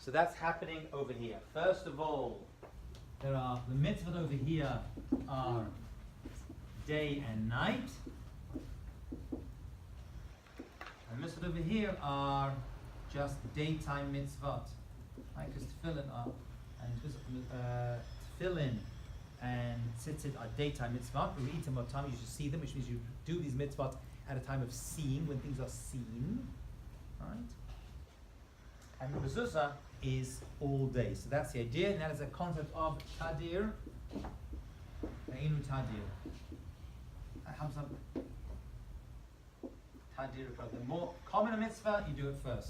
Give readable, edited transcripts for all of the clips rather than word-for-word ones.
So that's happening over here. First of all, there are the mitzvot over here are day and night. And mitzvot over here are just daytime mitzvot. Right? Because tefillin and tzitzit are daytime mitzvot. We eat them at a time you should see them, which means you do these mitzvot at a time of seeing, when things are seen. Right? And the mezuzah is all day. So that's the idea, and that is a concept of tadir. Ve'enu tadir. Tadir. The more common a mitzvah, you do it first.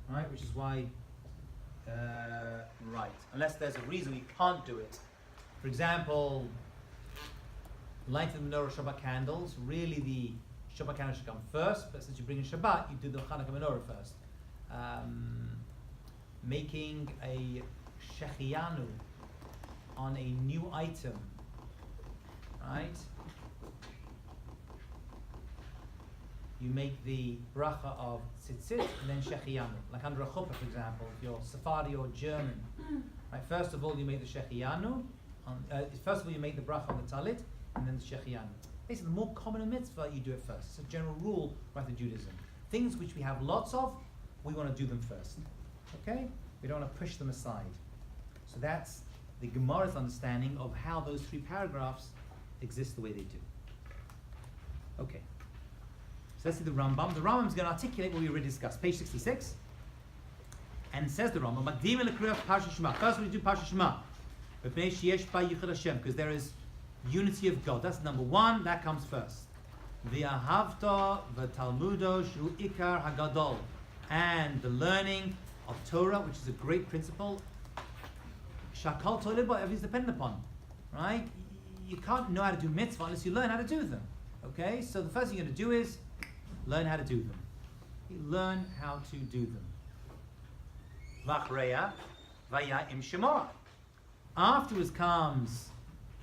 Right? Which is why, right. Unless there's a reason you can't do it. For example, lighting the menorah Shabbat candles. Really, the Shabbat candle should come first, but since you bring in Shabbat, you do the Chanukah menorah first. Making a shechianu on a new item, right? You make the bracha of tzitzit and then shechianu. Like under a chuppah, for example, if you're Sephardi or German. Right? First of all, you make the shechianu. First of all, you make the bracha on the talit, and then the shechianu. Basically, the more common a mitzvah, you do it first. It's a general rule right in Judaism. Things which we have lots of, we want to do them first. Okay? We don't want to push them aside. So that's the Gemara's understanding of how those three paragraphs exist the way they do. Okay. So let's see the Rambam. The Rambam is going to articulate what we already discussed. Page 66. And it says the Rambam, first we do Parsha Shema. Because there is unity of God. That's number one. That comes first. V'ahavta v'talmudo shu ikar hagadol. And the learning of Torah, which is a great principle. Shakal Torah, everything's dependent upon. Right? You can't know how to do mitzvah unless you learn how to do them. Okay? So the first thing you're going to do is learn how to do them. You learn how to do them. V'achreya v'ya im shema. Afterwards comes,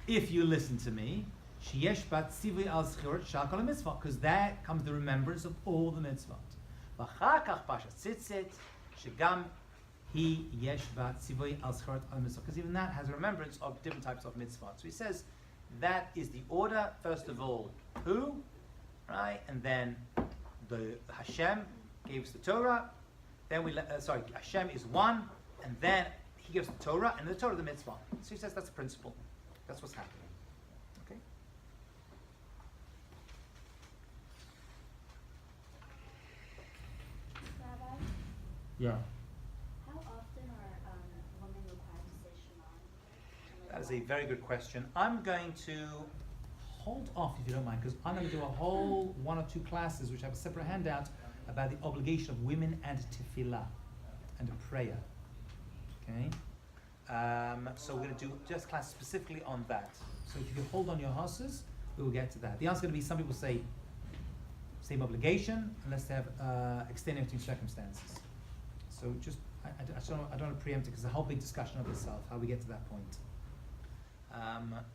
if you listen to me, sheyesh bat tzivui al zchirot shakal mitzvah, because there comes the remembrance of all the mitzvot. V'achar kach pashat tzitzit, shegam hi yesh bat tzivui al zchirot al mitzvah, because even that has a remembrance of different types of mitzvot. So he says that is the order. First of all, who, right, and then the Hashem gave us the Torah. Then Hashem is one, and then He gives the Torah, and the Torah the mitzvah. So he says that's the principle. That's what's happening. Okay. Rabbi? Yeah. How often are women required to say Shema? That is a very good question. I'm going to hold off, if you don't mind, because I'm going to do a whole 1 or 2 classes which have a separate handout about the obligation of women and tefillah and a prayer. Okay? So we're going to do just a class specifically on that. So if you hold on your horses, we will get to that. The answer is going to be, some people say same obligation unless they have extenuating circumstances. So just, I don't want to preempt it because it's a whole big discussion of itself, how we get to that point.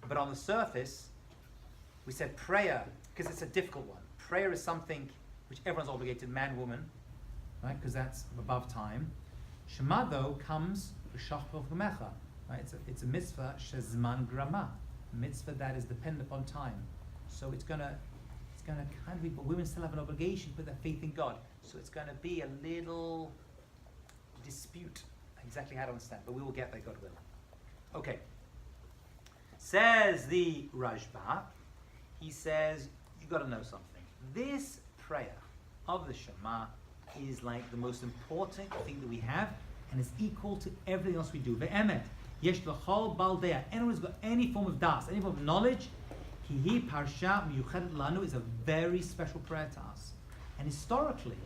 But on the surface, we said prayer, because it's a difficult one. Prayer is something which everyone's obligated, man, woman, right? Because that's above time. Shema, though, comes b'shachar v'mecha, right? It's a mitzvah shezman grama, a mitzvah that is dependent upon time. So it's gonna kind of be, but women still have an obligation to put their faith in God. So it's going to be a little dispute exactly how to understand, but we will get there, God will. Okay. Says the Rashba, he says, you've got to know something. This prayer of the Shema is like the most important thing that we have, and is equal to everything else we do. Ve'emet, yesh l'chol baldea. Anyone who's got any form of das, any form of knowledge, Kihi Parsha Miyuchedet Lanu is a very special prayer to us. And historically,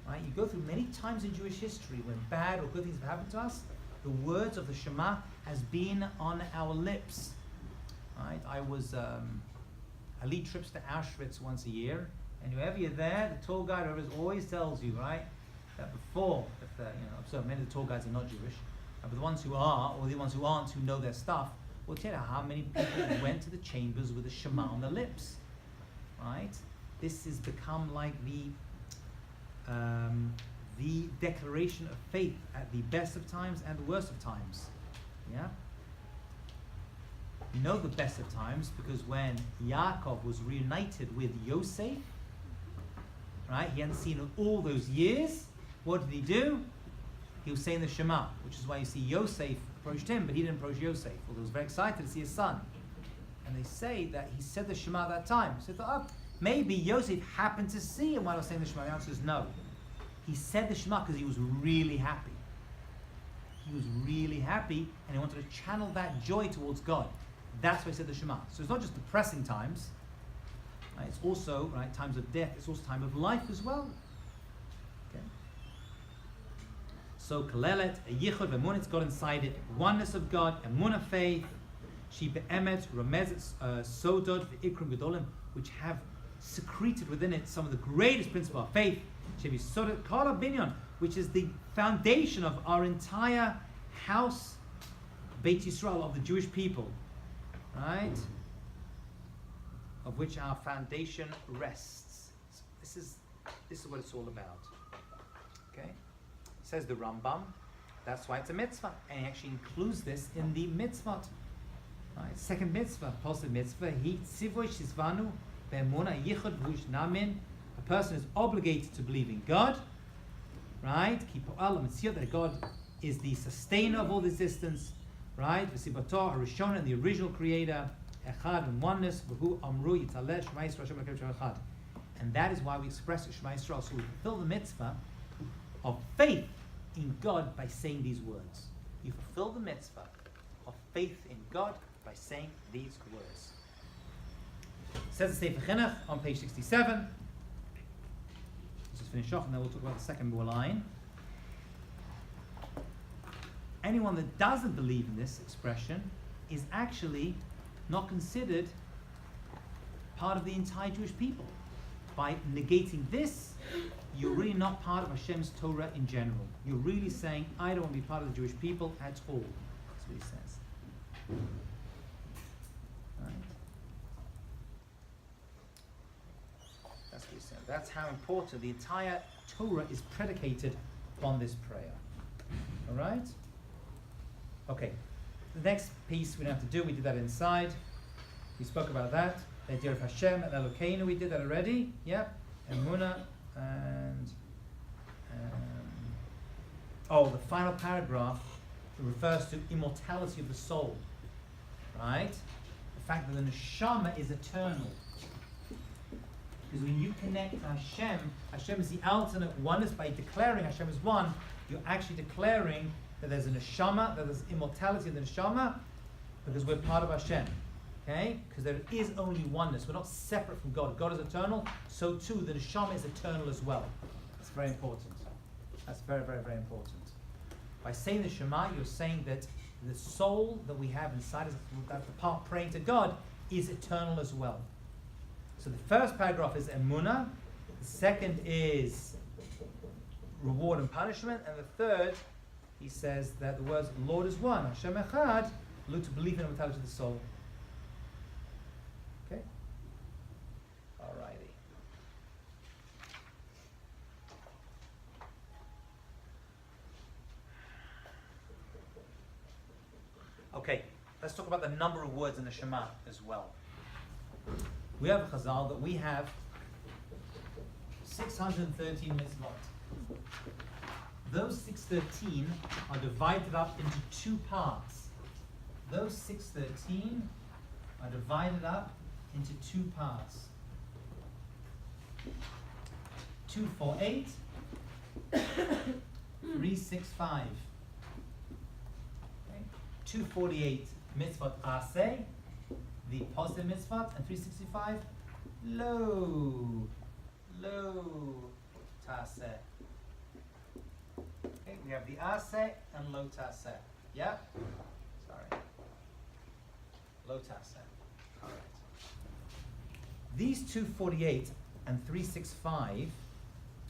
right, you go through many times in Jewish history when bad or good things have happened to us, the words of the Shema has been on our lips. Right? I lead trips to Auschwitz once a year, and wherever you're there, the tour guide always tells you, right, that before, so many of the tour guides are not Jewish, but the ones who are, or the ones who aren't, who know their stuff, will tell you how many people went to the chambers with the Shema on their lips, right? This has become like the declaration of faith at the best of times and the worst of times. Yeah? You know the best of times because when Yaakov was reunited with Yosef, right, he hadn't seen him all those years. What did he do? He was saying the Shema, which is why you see Yosef approached him, but he didn't approach Yosef. Although he was very excited to see his son. And they say that he said the Shema at that time. So they thought, oh, maybe Yosef happened to see him while he was saying the Shema. The answer is no. He said the Shema because he was really happy. He was really happy and he wanted to channel that joy towards God. That's why he said the Shema. So it's not just depressing times. Right? It's also times of death. It's also time of life as well. Okay. So Kalelet, a Yichud, Emunah, it's got inside it oneness of God, Emunah faith, She be'emet, Remezet, Sodod, Ikram Gedolim, which have secreted within it some of the greatest principles of faith. She be Sodod Kala Binyan, which is the foundation of our entire house, Beit Yisrael, of the Jewish people, right? Of which our foundation rests. So this is what it's all about. Okay? Says the Rambam, that's why it's a mitzvah. And he actually includes this in the mitzvot. Right? Second mitzvah, positive mitzvah, he tzivoy shizvanu be'emuna yichud v'ush namin. A person is obligated to believe in God, right? That God is the sustainer of all existence, right? V'sibator harishon, and the original creator, echad, and oneness, v'hu amru yitaleh shema Yisrael Hashem Elokeinu echad. And that is why we express it Shema Yisrael, so we fulfill the mitzvah of faith in God by saying these words. You fulfill the mitzvah of faith in God by saying these words. It says the Sefer Chinuch on page 67. Let's just finish off and then we'll talk about the second more line. Anyone that doesn't believe in this expression is actually not considered part of the entire Jewish people. By negating this, you're really not part of Hashem's Torah in general. You're really saying, I don't want to be part of the Jewish people at all. That's what he says. Right? That's what he said. That's how important the entire Torah is predicated upon this prayer. Alright? Okay. The next piece we don't have to do, we did that inside. We spoke about that. The idea of Hashem and Elokeinu, we did that already. Yep. Emunah and the final paragraph refers to immortality of the soul. Right? The fact that the neshama is eternal. Because when you connect to Hashem, Hashem is the ultimate oneness. By declaring Hashem is one, you're actually declaring that there's a neshama, that there's immortality of the neshama, because we're part of Hashem. Okay? Because there is only oneness. We're not separate from God. God is eternal, so too the neshama is eternal as well. That's very important. That's very, very, very important. By saying the Shema, you're saying that the soul that we have inside us, that the part praying to God, is eternal as well. So the first paragraph is emunah, the second is reward and punishment, and the third, he says that the words Lord is one, Hashem echad, look to believe in the immortality of the soul. Okay? Alrighty. Okay, let's talk about the number of words in the Shema as well. We have a chazal that we have 613 mitzvot. Those 613 are divided up into two parts. Those 613 are divided up into two parts. 248, 365. 248 mitzvot aseh, the positive mitzvot, and 365 lo taseh. Okay, we have the aseh and lo taseh. Yeah? Sorry. Lo taseh. Alright. These 248 and 365,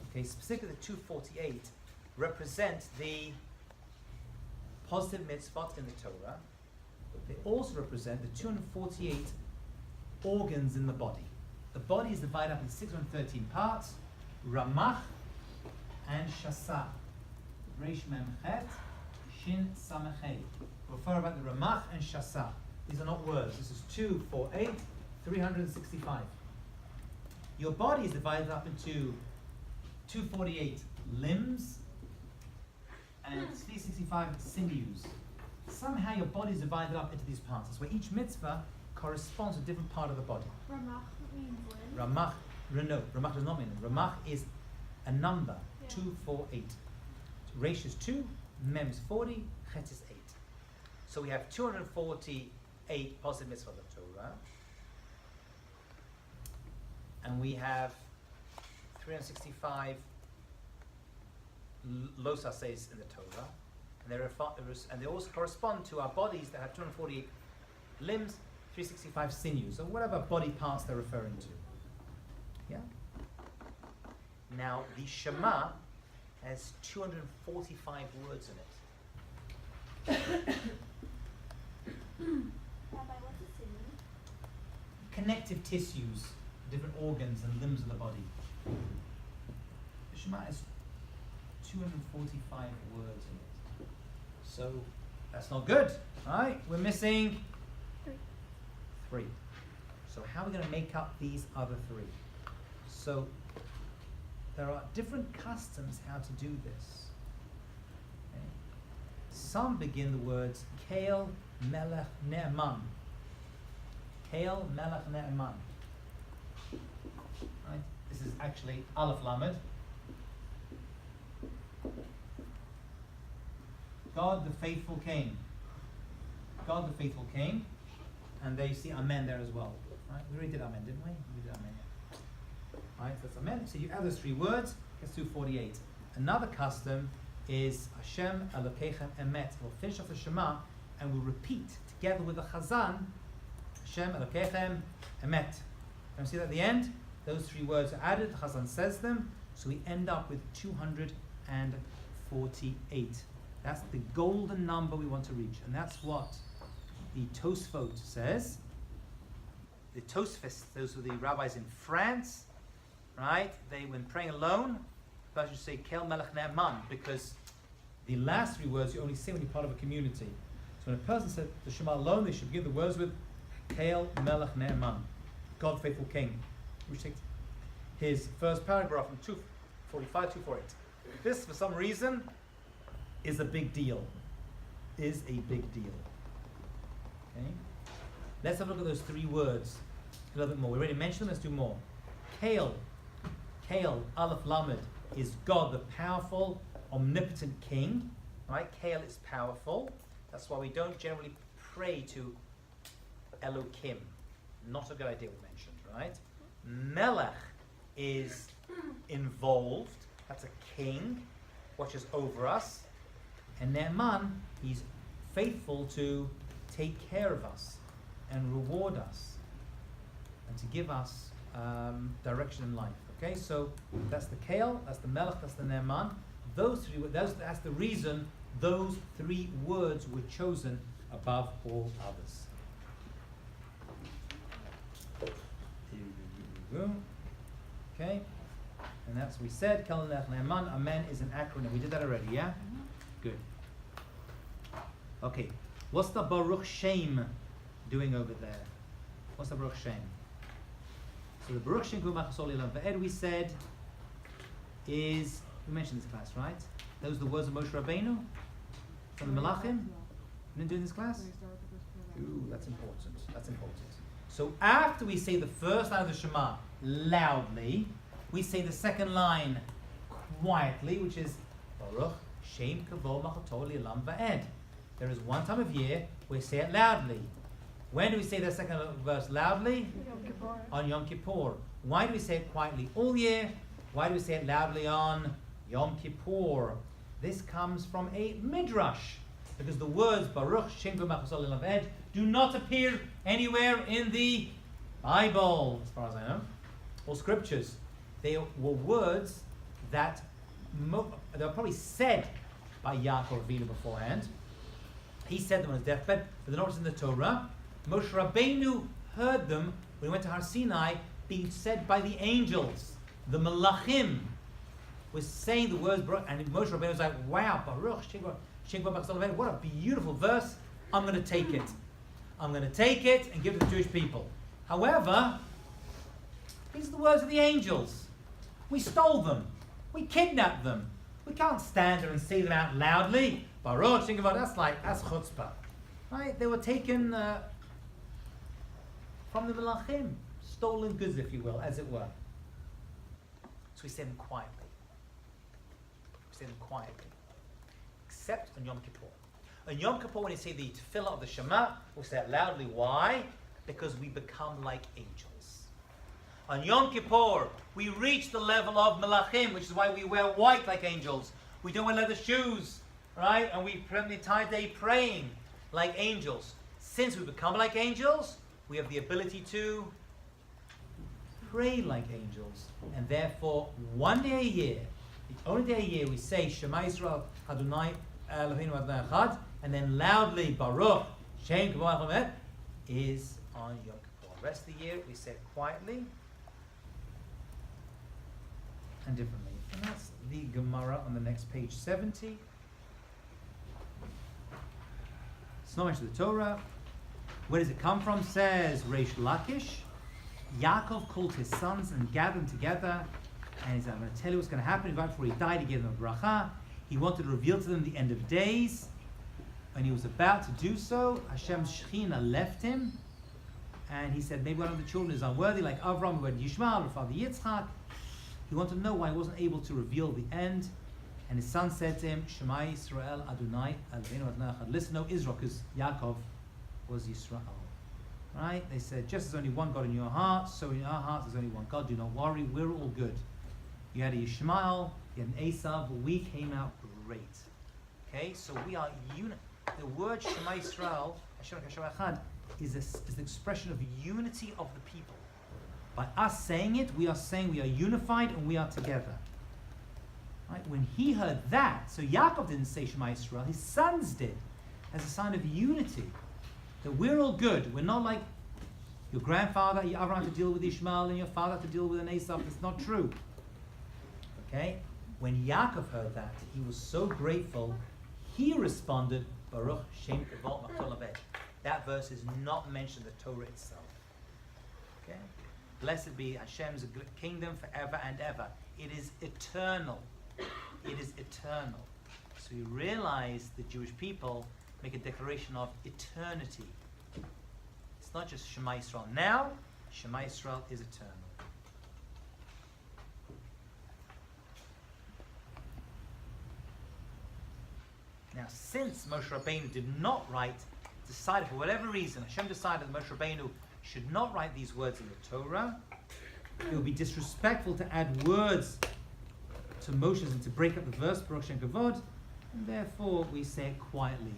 okay, specifically the 248, represent the positive mitzvot in the Torah. They also represent the 248 organs in the body. The body is divided up into 613 parts, ramach and Shasa. Reish Mem Chet, Shin Samachet. Refer about the Ramach and Shasa. These are not words. This is 2, 4, 8, 365. Your body is divided up into 248 limbs and 365 sinews. Somehow your body is divided up into these parts. That's where each mitzvah corresponds to a different part of the body. Ramach means limb? Ramach, no, Ramach does not mean limb. Ramach is a number, 248. Reish is 2, Mem is 40, Chet is 8. So we have 248 positive mitzvahs of the Torah. And we have 365 los ases in the Torah. And they also correspond to our bodies that have 248 limbs, 365 sinews, or whatever body parts they're referring to. Yeah? Now, the Shema has 245 words in it. Rabbi, what's a sinew? Connective tissues, different organs and limbs of the body. The Shema has 245 words in it. So that's not good, right? We're missing 3. So how are we going to make up these other 3? So there are different customs how to do this. Okay? Some begin the words Kael Melech Ne'eman. Kael Melech Ne'eman. Right? This is actually Aleph Lamed. God the faithful King. God the faithful King. And there you see Amen there as well. Right? We already did Amen, didn't we? We did Amen. Right, so that's Amen. So you add those 3 words, gets to 48. Another custom is Hashem Elokeichem Emet. We'll finish off the Shema and we'll repeat together with the Chazan Hashem Elokeichem Emet. Can you see that at the end? Those 3 words are added, the Chazan says them, so we end up with 248. That's the golden number we want to reach, and that's what the Tosfot says. The Tosfos, those are the rabbis in France, right? They, when praying alone, the person should say Kel Melech Ne'eman, because the last 3 words you only say when you're part of a community. So when a person said the Shema alone, they should begin the words with Kel Melech Ne'eman, God faithful King, which takes his first paragraph from 245, 248. This, for some reason, is a big deal. Is a big deal. Okay? Let's have a look at those 3 words a little bit more. We already mentioned them, let's do more. Kael, Aleph Lamed, is God, the powerful, omnipotent King. Right? Kael is powerful. That's why we don't generally pray to Elokim. Not a good idea, we mentioned, right? Melech is involved. That's a king, watches over us. And Ne'eman, he's faithful to take care of us and reward us and to give us direction in life. Okay, so that's the Kael, that's the Melech, that's the Ne'eman. Those 3, that's the reason those 3 words were chosen above all others. Here we go. Okay, and that's what we said. Kael Melech Ne'eman. Amen is an acronym. We did that already, yeah? Good. Okay, what's the Baruch Shem doing over there? What's the Baruch Shem? So the Baruch Shem we said is, we mentioned this class, right? Those are the words of Moshe Rabbeinu from the Malachim. You didn't do in this class? Ooh, that's important. That's important. So after we say the first line of the Shema loudly, we say the second line quietly, which is Baruch Shem Kavod Machato Li'olam Va'ed. There is one time of year we say it loudly. When do we say the second verse loudly? Yom Kippur. On Yom Kippur. Why do we say it quietly all year? Why do we say it loudly on Yom Kippur? This comes from a midrash, because the words Baruch Shem Kavod Machato Li'olam Va'ed do not appear anywhere in the Bible, as far as I know, or scriptures. They were words that they were probably said by Yaakov Avinu beforehand. He said them on his deathbed, but they're not in the Torah. Moshe Rabbeinu heard them when he went to Har Sinai, being said by the angels, the Malachim. We're saying the words, and Moshe Rabbeinu was like, wow, Baruch Shem, what a beautiful verse. I'm going to take it. I'm going to take it and give it to the Jewish people. However, these are the words of the angels. We stole them. We kidnapped them. We can't stand there and say them out loudly. Baruch Shem, that's chutzpah. Right? They were taken from the Melachim. Stolen goods, if you will, as it were. So we say them quietly. Except on Yom Kippur. On Yom Kippur, when you say the tefillah of the Shema, we'll say it loudly. Why? Because we become like angels. On Yom Kippur, we reach the level of Melachim, which is why we wear white like angels. We don't wear leather shoes, right? And we spend the entire day praying like angels. Since we become like angels, we have the ability to pray like angels. And therefore, one day a year, the only day a year we say Shema Yisrael Adonai Eloheinu Adonai Echad, and then loudly Baruch Shem is on Yom Kippur. The rest of the year we say it quietly and differently. And that's the Gemara on the next page 70. It's not mentioned in the Torah. Where does it come from? Says Reish Lakish. Yaakov called his sons and gathered them together. And he said, I'm going to tell you what's going to happen. Right before he died, he gave them a bracha. He wanted to reveal to them the end of days. When he was about to do so, Hashem's Shechina left him. And he said, maybe one of the children is unworthy, like Avram, who had Yishmael, or father Yitzchak. He wanted to know why he wasn't able to reveal the end. And his son said to him, Shema Yisrael Adonai Eloheinu Adonai Echad. Listen, O Israel, because Yaakov was Yisrael. Right? They said, just as only one God in your heart, so in our hearts there's only one God. Do not worry, we're all good. You had a Yishmael, you had an Esav, but we came out great. Okay, so we are unit. The word Shema Yisrael, Hashem Echad, is the expression of unity of the people. By us saying it, we are saying we are unified and we are together. Right? When he heard that, so Yaakov didn't say Shema Yisrael, his sons did, as a sign of unity. That we're all good. We're not like your grandfather, your Avraham had to deal with Ishmael, and your father had to deal with an Esav. It's not true. Okay? When Yaakov heard that, he was so grateful, he responded, Baruch Shem Kavod Machol Aved. That verse is not mentioned in the Torah itself. Okay? Blessed be Hashem's kingdom forever and ever. It is eternal. It is eternal. So you realize the Jewish people make a declaration of eternity. It's not just Shema Yisrael now, Shema Yisrael is eternal. Now, since Moshe Rabbeinu did not decided for whatever reason, Hashem decided that Moshe Rabbeinu should not write these words in the Torah, it would be disrespectful to add words to Moshe's and to break up the verse, Baruch Shem Kavod, and therefore we say it quietly.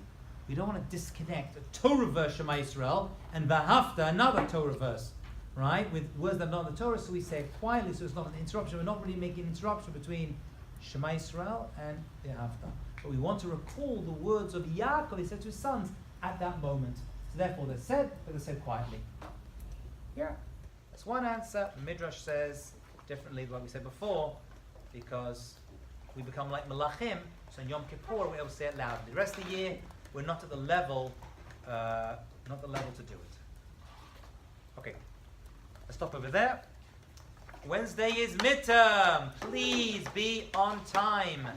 We don't want to disconnect a Torah verse, Shema Yisrael, and V'ahavta, another Torah verse, right? With words that are not in the Torah, so we say it quietly, so it's not an interruption. We're not really making an interruption between Shema Yisrael and V'ahavta. But we want to recall the words of Yaakov, he said to his sons, at that moment. So therefore they're said, but they're said quietly. Yeah, that's one answer. Midrash says differently than what we said before, because we become like Melachim, so in Yom Kippur we're able to say it loudly. The rest of the year, we're not at the level, to do it. Okay, let's stop over there. Wednesday is midterm. Please be on time.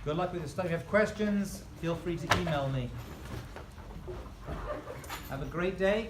Good luck with your study. If you have questions, feel free to email me. Have a great day.